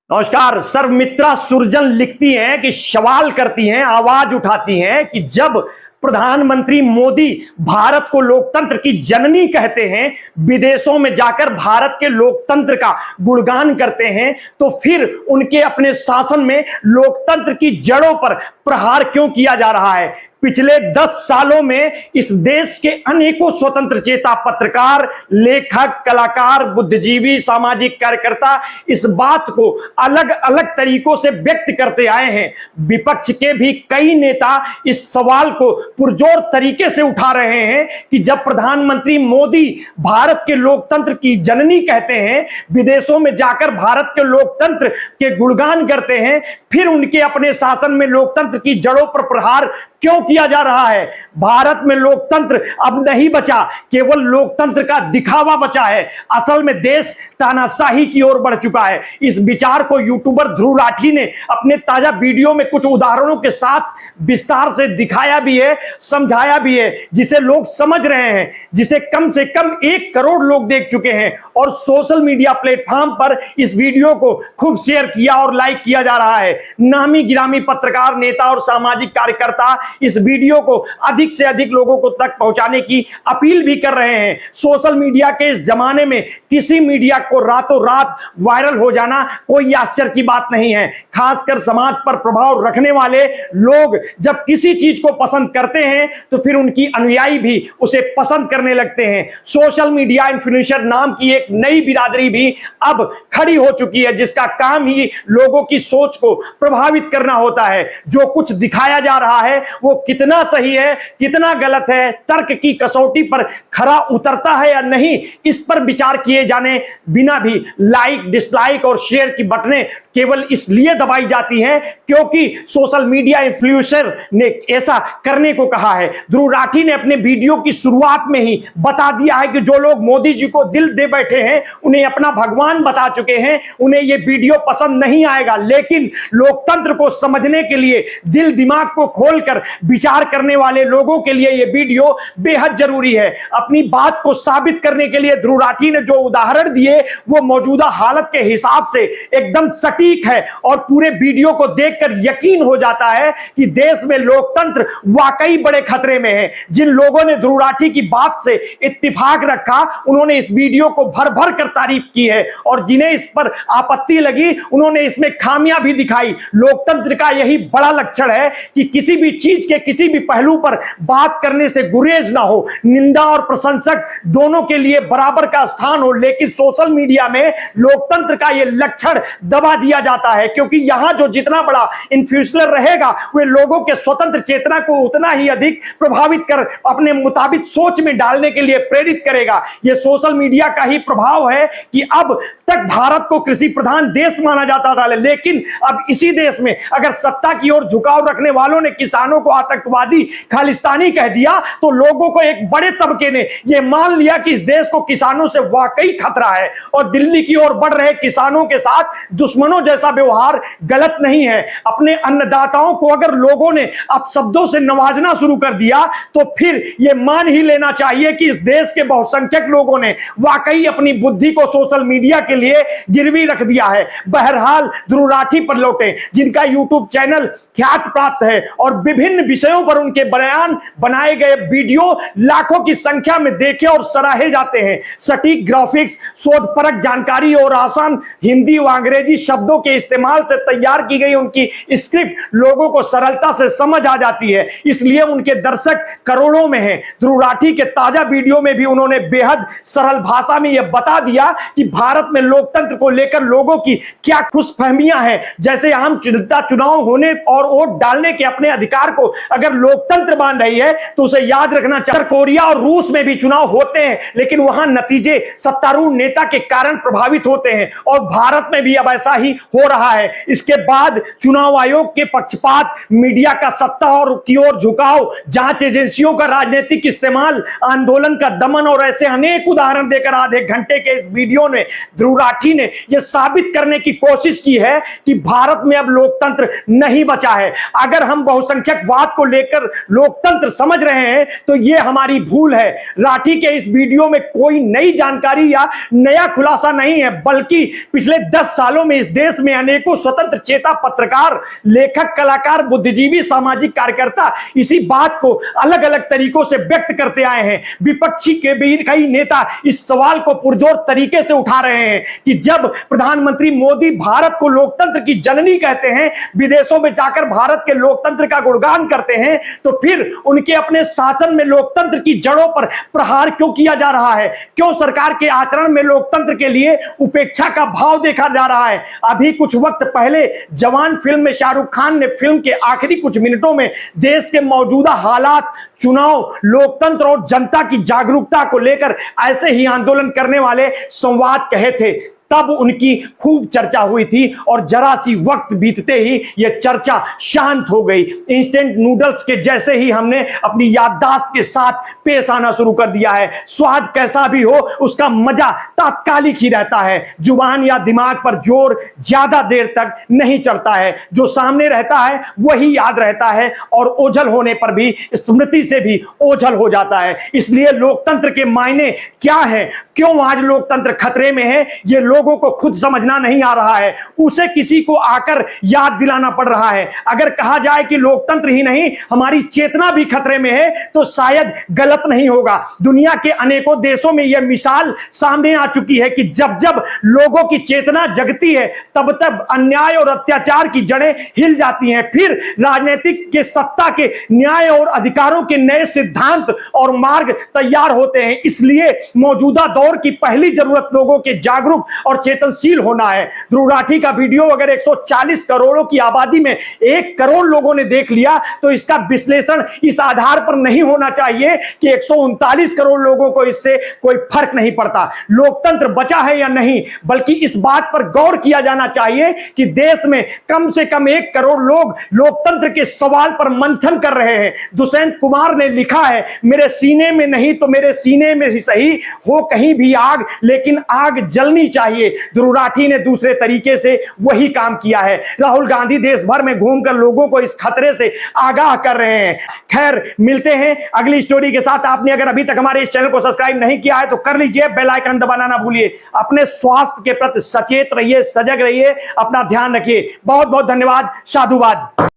नमस्कार सर। मित्रा सुरजन लिखती हैं कि सवाल करती हैं, आवाज उठाती हैं कि जब प्रधानमंत्री मोदी भारत को लोकतंत्र की जननी कहते हैं, विदेशों में जाकर भारत के लोकतंत्र का गुणगान करते हैं, तो फिर उनके अपने शासन में लोकतंत्र की जड़ों पर प्रहार क्यों किया जा रहा है। पिछले 10 सालों में इस देश के अनेकों स्वतंत्र चेता पत्रकार, लेखक, कलाकार, बुद्धिजीवी, सामाजिक कार्यकर्ता इस बात को अलग अलग तरीकों से व्यक्त करते आए हैं। विपक्ष के भी कई नेता इस सवाल को पुरजोर तरीके से उठा रहे हैं कि जब प्रधानमंत्री मोदी भारत के लोकतंत्र की जननी कहते हैं, विदेशों में जाकर भारत के लोकतंत्र के गुणगान करते हैं, फिर उनके अपने शासन में लोकतंत्र की जड़ों पर प्रहार क्यों किया जा रहा है। भारत में लोकतंत्र अब नहीं बचा, केवल लोकतंत्र का दिखावा बचा है। असल में देश तानाशाही की ओर बढ़ चुका है। इस विचार को यूट्यूबर ध्रुव राठी ने अपने ताजा वीडियो में कुछ उदाहरणों के साथ विस्तार से दिखाया भी है, समझाया भी है, जिसे लोग समझ रहे हैं, जिसे कम से कम 1 करोड़ लोग देख चुके हैं और सोशल मीडिया प्लेटफॉर्म पर इस वीडियो को खूब शेयर किया और लाइक किया जा रहा है। नामी गिरामी पत्रकार, नेता और सामाजिक कार्यकर्ता इस वीडियो को अधिक से अधिक लोगों को तक पहुंचाने की अपील भी कर रहे हैं। सोशल मीडिया के इस जमाने में किसी मीडिया को रातों रात वायरल हो जाना कोई आश्चर्य की बात नहीं है। खासकर समाज पर प्रभाव रखने वाले लोग जब किसी चीज को पसंद करते हैं तो फिर उनकी अनुयायी भी उसे पसंद करने लगते हैं। सोशल मीडिया इन्फ्लुएंसर नाम की एक नई बिरादरी भी अब खड़ी हो चुकी है, जिसका काम ही लोगों की सोच को प्रभावित करना होता है। जो कुछ दिखाया जा रहा है वो कितना सही है, कितना गलत है, तर्क की कसौटी पर खरा उतरता है या नहीं, इस पर विचार किए जाने बिना भी लाइक, डिसलाइक और शेयर की बटनें केवल इसलिए दबाई जाती हैं क्योंकि सोशल मीडिया इन्फ्लुएंसर ने ऐसा करने को कहा है। ध्रुव राठी ने अपने वीडियो की शुरुआत में ही बता दिया है कि जो लोग मोदी जी को दिल दे बैठे हैं, उन्हें अपना भगवान बता चुके हैं, उन्हें यह वीडियो पसंद नहीं आएगा। लेकिन लोकतंत्र को समझने के लिए, दिल दिमाग को खोलकर विचार करने वाले लोगों के लिए यह वीडियो बेहद जरूरी है। अपनी बात को साबित करने के लिए ध्रुव राठी ने जो उदाहरण दिए वो मौजूदा हालत के हिसाब से एकदम सटीक है और पूरे वीडियो को देखकर यकीन हो जाता है कि देश में लोकतंत्र वाकई बड़े खतरे में है। जिन लोगों ने ध्रुव राठी की बात से इत्तेफाक रखा, उन्होंने इस वीडियो को भर भर कर तारीफ की है और जिन्हें इस पर आपत्ति लगी, उन्होंने इसमें खामियां भी दिखाई। लोकतंत्र का यही बड़ा लक्षण है कि किसी भी चीज के किसी भी पहलू पर बात करने से गुरेज ना हो, निंदा और प्रशंसक दोनों के लिए बराबर का स्थान हो। लेकिन सोशल मीडिया में लोकतंत्र का यह लक्षण दबा दिया जाता है क्योंकि यहां जो जितना बड़ा इन्फ्लुएंसर रहेगा वे लोगों के स्वतंत्र चेतना को उतना ही अधिक प्रभावित कर अपने मुताबिक सोच में डालने के लिए प्रेरित करेगा। यह सोशल मीडिया का ही प्रभाव है कि अब तक भारत को कृषि प्रधान देश माना जाता था, लेकिन अब इसी देश में अगर सत्ता की ओर झुकाव रखने वालों ने किसानों को आतंकवादी, खालिस्तानी कह दिया तो लोगों को एक बड़े तबके ने यह मान लिया कि इस देश को किसानों से वाकई खतरा है और दिल्ली की ओर बढ़ रहे किसानों के साथ दुश्मनों जैसा व्यवहार गलत नहीं है। अपने अन्नदाताओं को अगर लोगों ने अपशब्दों से नवाजना शुरू कर दिया तो फिर यह मान ही लेना चाहिए कि इस देश के बहुसंख्यक लोगों ने वाकई अपनी बुद्धि को सोशल मीडिया के लिए गिरवी रख दिया है। बहरहाल ध्रुव राठी पर लौटे, जिनका यूट्यूब चैनल ख्याति प्राप्त है और विभिन्न विषयों पर उनके बयान, बनाए गए वीडियो लाखों की संख्या में देखे और सराहे जाते हैं। सटीक ग्राफिक्स, शोधपरक जानकारी और आसान हिंदी व अंग्रेजी शब्दों के इस्तेमाल से तैयार की गई उनकी स्क्रिप्ट लोगों को सरलता से समझ आ जाती है, इसलिए उनके दर्शक करोड़ों में हैं। ध्रुव राठी के ताजा वीडियो में भी उन्होंने बेहद सरल भाषा में यह बता दिया कि भारत में लोकतंत्र को लेकर लोगों की क्या खुशफहमियां हैं। जैसे आम जनता चुनाव होने और वोट डालने के अपने अधिकार को अगर लोकतंत्र मान रही है तो उसे याद रखना चाहिए कोरिया और रूस में भी चुनाव होते हैं, लेकिन वहां नतीजे सत्तारूढ़ नेता के कारण प्रभावित होते हैं और भारत में भी अब ऐसा ही हो रहा है। इसके बाद चुनाव आयोग के पक्षपात, मीडिया का सत्ता और की ओर झुकाव, जांच एजेंसियों का राजनीतिक इस्तेमाल, आंदोलन का दमन और ऐसे अनेक उदाहरण देकर आधे घंटे के इस वीडियो ने ध्रुव राठी ने यह साबित करने की कोशिश की है कि भारत में अब लोकतंत्र नहीं बचा है। अगर हम बहुसंख्यकवाद को लेकर लोकतंत्र समझ रहे हैं तो यह हमारी भूल है। राठी के इस वीडियो में कोई नई जानकारी या नया खुलासा नहीं है, बल्कि पिछले 10 सालों में इस देश में अनेकों स्वतंत्र चेता पत्रकार, लेखक, कलाकार, बुद्धिजीवी, सामाजिक कार्यकर्ता इसी बात को अलग अलग तरीकों से व्यक्त करते आए हैं। विपक्षी के भी कई नेता इस सवाल को पुरजोर तरीके से उठा रहे हैं कि जब प्रधानमंत्री मोदी भारत को लोकतंत्र की जननी कहते हैं, विदेशों में जाकर भारत के लोकतंत्र का गुणगान करते हैं, तो फिर उनके अपने शासन में लोकतंत्र की जड़ों पर प्रहार क्यों किया जा रहा है? क्यों सरकार के आचरण में लोकतंत्र के लिए उपेक्षा का भाव देखा जा रहा है? अभी कुछ वक्त पहले जवान फिल्म में शाहरुख खान ने फिल्म के आखिरी कुछ मिनटों में देश के मौजूदा हालात, चुनाव, लोकतंत्र और जनता की जागरूकता को लेकर ऐसे ही आंदोलन करने वाले संवाद कहे थे। तब उनकी खूब चर्चा हुई थी और जरा सी वक्त बीतते ही यह चर्चा शांत हो गई। इंस्टेंट नूडल्स के जैसे ही हमने अपनी याददाश्त के साथ पेश आना शुरू कर दिया है। स्वाद कैसा भी हो, उसका मजा तात्कालिक ही रहता है। जुबान या दिमाग पर जोर ज्यादा देर तक नहीं चढ़ता है। जो सामने रहता है वही याद रहता है और ओझल होने पर भी स्मृति से भी ओझल हो जाता है। इसलिए लोकतंत्र के मायने क्या है, क्यों आज लोकतंत्र खतरे में है, ये लोगों को खुद समझना नहीं आ रहा है। उसे किसी को आकर याद दिलाना पड़ रहा है। अगर कहा जाए कि लोकतंत्र ही नहीं, हमारी चेतना भी खतरे में है, तो शायद गलत नहीं होगा। दुनिया के अनेकों देशों में यह मिसाल सामने आ चुकी है कि जब जब लोगों की चेतना जगती है, तब तब अन्याय और अत्याचार की जड़ें हिल जाती हैं। फिर राजनीतिक के सत्ता के न्याय और अधिकारों के नए सिद्धांत और मार्ग तैयार होते हैं। इसलिए मौजूदा दौर की पहली जरूरत लोगों के जागरूक और चेतनशील होना है। ध्रुव राठी का वीडियो अगर 140 करोड़ों की आबादी में 1 करोड़ लोगों ने देख लिया, तो इसका विश्लेषण इस आधार पर नहीं होना चाहिए कि 139 करोड़ लोगों को इससे कोई फर्क नहीं पड़ता। लोकतंत्र बचा है या नहीं, बल्कि इस बात पर गौर किया जाना चाहिए कि देश में कम से कम 1 करोड़ लोग लोकतंत्र के सवाल पर मंथन कर रहे हैं। दुष्यंत कुमार ने लिखा है, मेरे सीने में नहीं तो मेरे सीने में ही सही हो कहीं भी आग, लेकिन आग जलनी चाहिए। ध्रुव राठी ने दूसरे तरीके से वही काम किया है। राहुल गांधी देश भर में घूमकर लोगों को इस खतरे से आगाह कर रहे हैं। खैर, मिलते हैं अगली स्टोरी के साथ। आपने अगर अभी तक हमारे इस चैनल को सब्सक्राइब नहीं किया है तो कर लीजिए, बेल आइकन दबाना ना भूलिए। अपने स्वास्थ्य के प्रति सचेत रहिए, सजग रहिए, अपना ध्यान रखिए। बहुत बहुत धन्यवाद। साधुवाद।